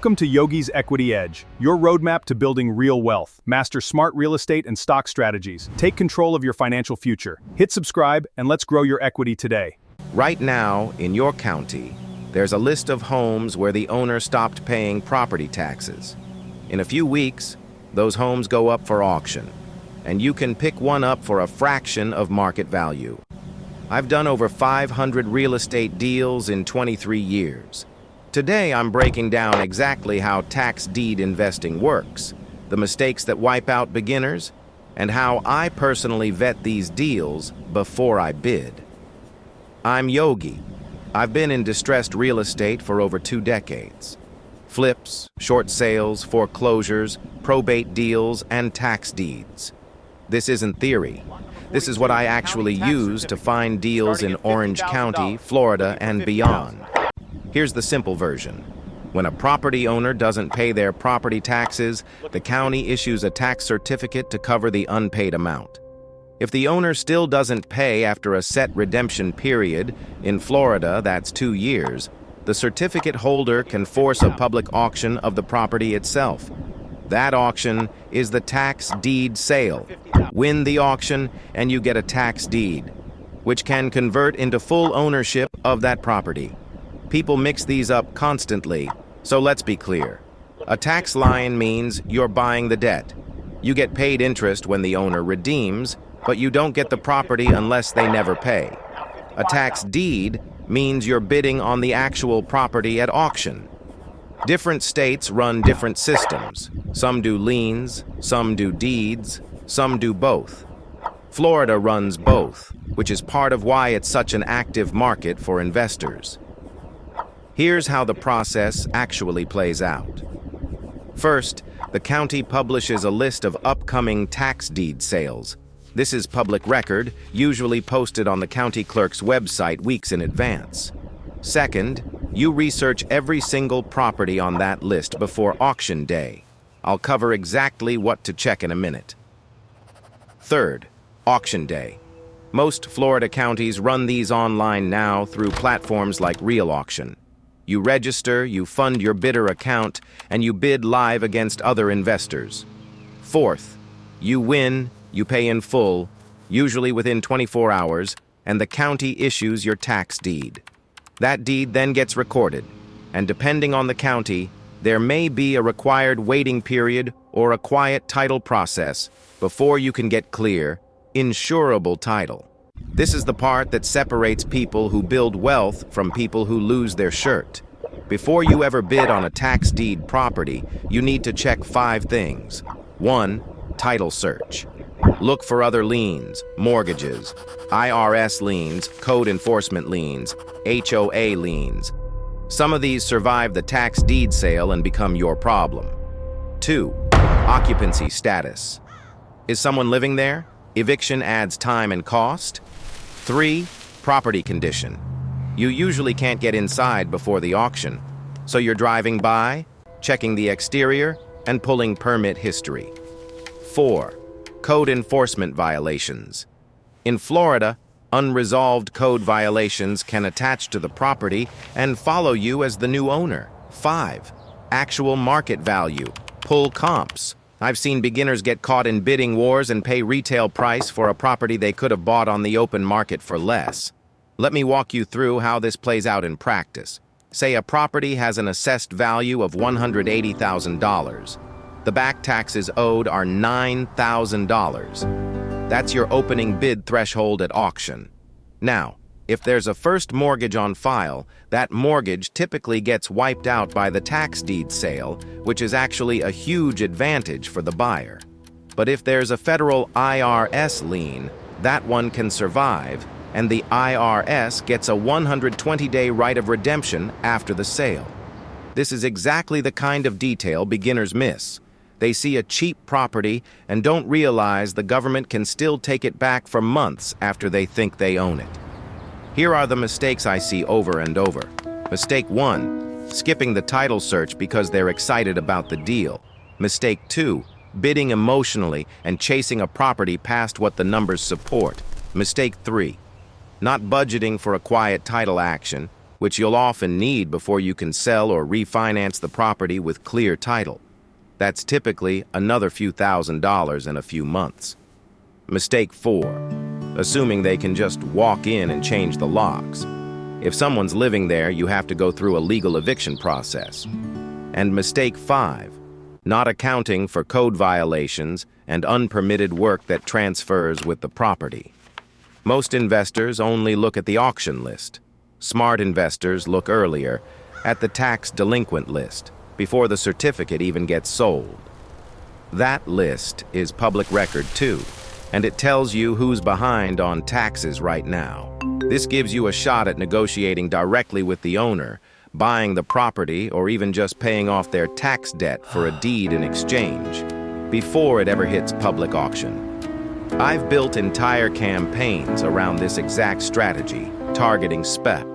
Welcome to Yogi's Equity Edge, your roadmap to building real wealth. Master smart real estate and stock strategies. Take control of your financial future. Hit subscribe and let's grow your equity today. Right now, in your county, there's a list of homes where the owner stopped paying property taxes. In a few weeks, those homes go up for auction, and you can pick one up for a fraction of market value. I've done over 500 real estate deals in 23 years. Today, I'm breaking down exactly how tax deed investing works, the mistakes that wipe out beginners, and how I personally vet these deals before I bid. I'm Yogi. I've been in distressed real estate for over 2 decades. Flips, short sales, foreclosures, probate deals, and tax deeds. This isn't theory. This is what I actually use to find deals in Orange County, Florida, and beyond. Here's the simple version. When a property owner doesn't pay their property taxes, the county issues a tax certificate to cover the unpaid amount. If the owner still doesn't pay after a set redemption period, in Florida that's 2 years, the certificate holder can force a public auction of the property itself. That auction is the tax deed sale. Win the auction and you get a tax deed, which can convert into full ownership of that property. People mix these up constantly, so let's be clear. A tax lien means you're buying the debt. You get paid interest when the owner redeems, but you don't get the property unless they never pay. A tax deed means you're bidding on the actual property at auction. Different states run different systems. Some do liens, some do deeds, some do both. Florida runs both, which is part of why it's such an active market for investors. Here's how the process actually plays out. First, the county publishes a list of upcoming tax deed sales. This is public record, usually posted on the county clerk's website weeks in advance. Second, you research every single property on that list before auction day. I'll cover exactly what to check in a minute. Third, auction day. Most Florida counties run these online now through platforms like Real Auction. You register, you fund your bidder account, and you bid live against other investors. Fourth, you win, you pay in full, usually within 24 hours, and the county issues your tax deed. That deed then gets recorded, and depending on the county, there may be a required waiting period or a quiet title process before you can get clear, insurable title. This is the part that separates people who build wealth from people who lose their shirt. Before you ever bid on a tax deed property, you need to check 5 things. 1. Title search. Look for other liens, mortgages, IRS liens, code enforcement liens, HOA liens. Some of these survive the tax deed sale and become your problem. 2. Occupancy status. Is someone living there? Eviction adds time and cost. 3. Property condition. You usually can't get inside before the auction, so you're driving by, checking the exterior, and pulling permit history. 4. Code enforcement violations. In Florida, unresolved code violations can attach to the property and follow you as the new owner. 5. Actual market value. Pull comps. I've seen beginners get caught in bidding wars and pay retail price for a property they could have bought on the open market for less. Let me walk you through how this plays out in practice. Say a property has an assessed value of $180,000. The back taxes owed are $9,000. That's your opening bid threshold at auction. Now, if there's a first mortgage on file, that mortgage typically gets wiped out by the tax deed sale, which is actually a huge advantage for the buyer. But if there's a federal IRS lien, that one can survive, and the IRS gets a 120-day right of redemption after the sale. This is exactly the kind of detail beginners miss. They see a cheap property and don't realize the government can still take it back for months after they think they own it. Here are the mistakes I see over and over. Mistake 1, skipping the title search because they're excited about the deal. Mistake 2, bidding emotionally and chasing a property past what the numbers support. Mistake 3, not budgeting for a quiet title action. which you'll often need before you can sell or refinance the property with clear title. That's typically another few $1,000s in a few months. Mistake 4. Assuming they can just walk in and change the locks. If someone's living there, you have to go through a legal eviction process. And mistake 5. Not accounting for code violations and unpermitted work that transfers with the property. Most investors only look at the auction list. Smart investors look earlier, at the tax delinquent list, before the certificate even gets sold. That list is public record too, and it tells you who's behind on taxes right now. This gives you a shot at negotiating directly with the owner, buying the property, or even just paying off their tax debt for a deed in exchange, before it ever hits public auction. I've built entire campaigns around this exact strategy, targeting spec,